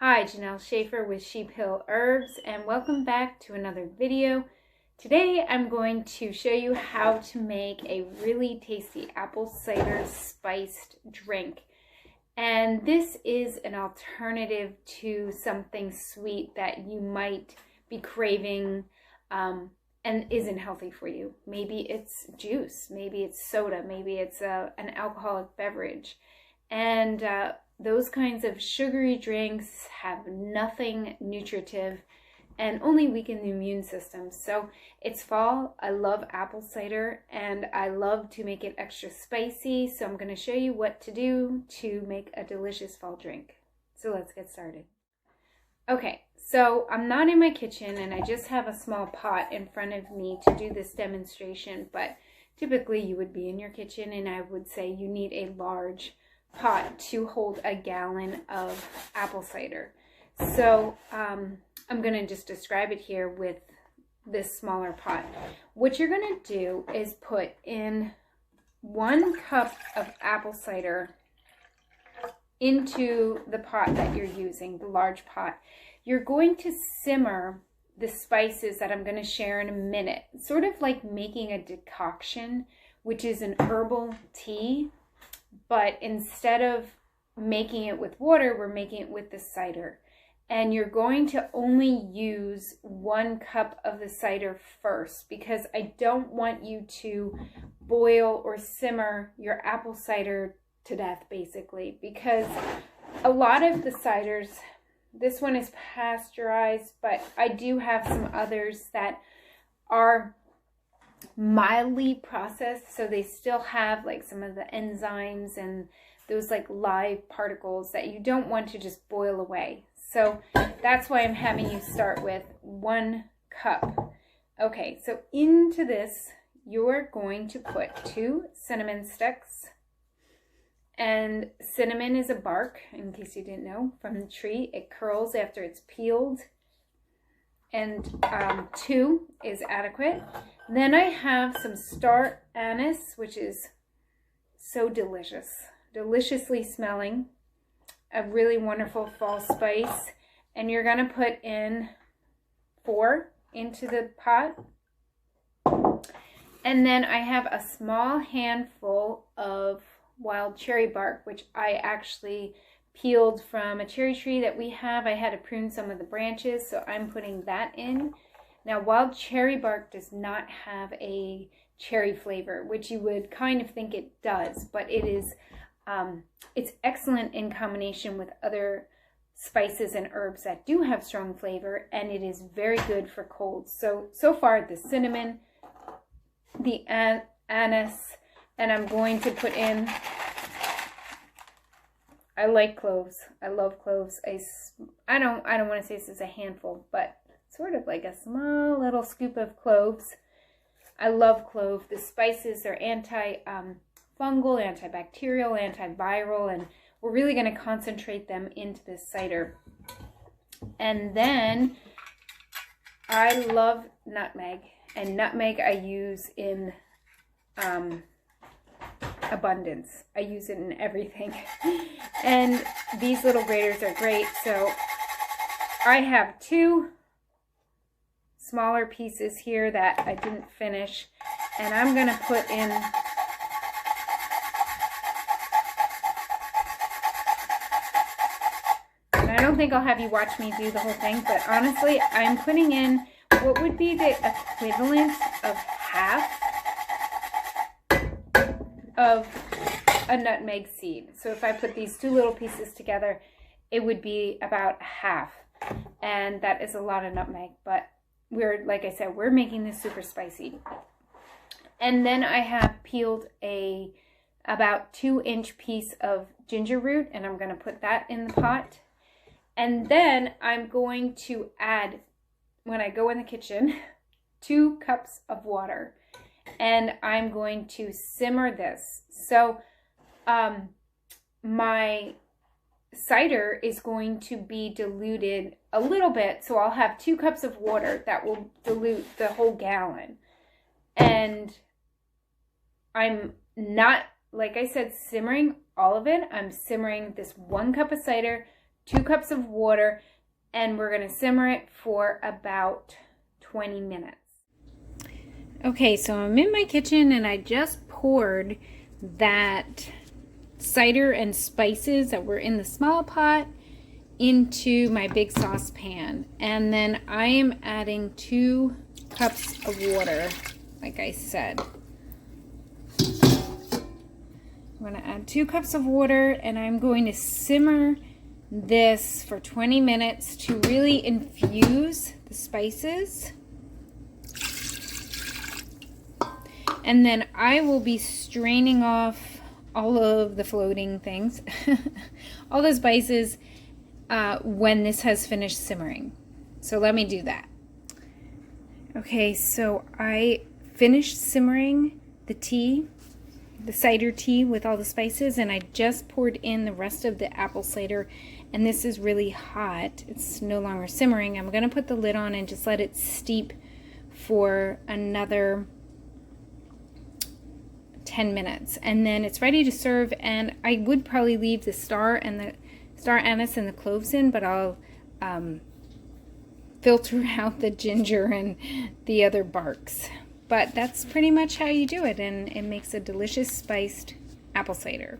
Hi, Janelle Schaefer with Sheep Hill Herbs, and welcome back to another video. Today I'm going to show you how to make a really tasty apple cider spiced drink. And this is an alternative to something sweet that you might be craving and isn't healthy for you. Maybe it's juice, maybe it's soda, maybe it's an alcoholic beverage. And those kinds of sugary drinks have nothing nutritive and only weaken the immune system. So it's fall. I love apple cider and I love to make it extra spicy. So I'm going to show you what to do to make a delicious fall drink. So let's get started. Okay, so I'm not in my kitchen and I just have a small pot in front of me to do this demonstration, but typically you would be in your kitchen and I would say you need a large pot to hold a gallon of apple cider. So I'm going to just describe it here with this smaller pot. What you're going to do is put in 1 cup of apple cider into the pot that you're using, the large pot. You're going to simmer the spices that I'm going to share in a minute, sort of like making a decoction, which is an herbal tea. But instead of making it with water, we're making it with the cider. And you're going to only use 1 cup of the cider first because I don't want you to boil or simmer your apple cider to death, basically. Because a lot of the ciders, this one is pasteurized, but I do have some others that are mildly processed, so they still have like some of the enzymes and those like live particles that you don't want to just boil away. So that's why I'm having you start with 1 cup. Okay, so into this you're going to put 2 cinnamon sticks, and cinnamon is a bark, in case you didn't know, from the tree. It curls after it's peeled, and 2 is adequate. Then I have some star anise, which is so delicious, deliciously smelling, a really wonderful fall spice. And you're going to put in 4 into the pot. And then I have a small handful of wild cherry bark, which I actually peeled from a cherry tree that we have. I had to prune some of the branches, so I'm putting that in. Now, wild cherry bark does not have a cherry flavor, which you would kind of think it does, but it is, it's excellent in combination with other spices and herbs that do have strong flavor, and it is very good for colds. So far, the cinnamon, the anise, and I'm going to put in, I like cloves. I love cloves. I don't want to say this is a handful, but sort of like a small little scoop of cloves. I love clove. The spices are anti-fungal, antibacterial, antiviral, and we're really going to concentrate them into this cider. And then I love nutmeg, and nutmeg I use in abundance. I use it in everything. And these little graters are great. So I have 2 smaller pieces here that I didn't finish, and I'm going to put in and I don't think I'll have you watch me do the whole thing, but honestly I'm putting in what would be the equivalent of half of a nutmeg seed. So if I put these 2 little pieces together, it would be about half, and that is a lot of nutmeg, but like I said, we're making this super spicy. And then I have peeled a about 2-inch piece of ginger root, and I'm going to put that in the pot. And then I'm going to add, when I go in the kitchen, 2 cups of water, and I'm going to simmer this. So my cider is going to be diluted a little bit, so I'll have 2 cups of water that will dilute the whole gallon. And I'm not, like I said, simmering all of it. I'm simmering this 1 cup of cider, 2 cups of water, and we're going to simmer it for about 20 minutes. Okay, so I'm in my kitchen and I just poured that cider and spices that were in the small pot into my big saucepan. And then I am adding 2 cups of water, like I said. I'm going to add 2 cups of water, and I'm going to simmer this for 20 minutes to really infuse the spices. And then I will be straining off all of the floating things, all the spices, when this has finished simmering. So let me do that. Okay, so I finished simmering the tea, the cider tea with all the spices, and I just poured in the rest of the apple cider, and this is really hot. It's no longer simmering. I'm going to put the lid on and just let it steep for another 10 minutes, and then it's ready to serve. And I would probably leave the star anise and the cloves in, but I'll filter out the ginger and the other barks. But that's pretty much how you do it, and it makes a delicious spiced apple cider.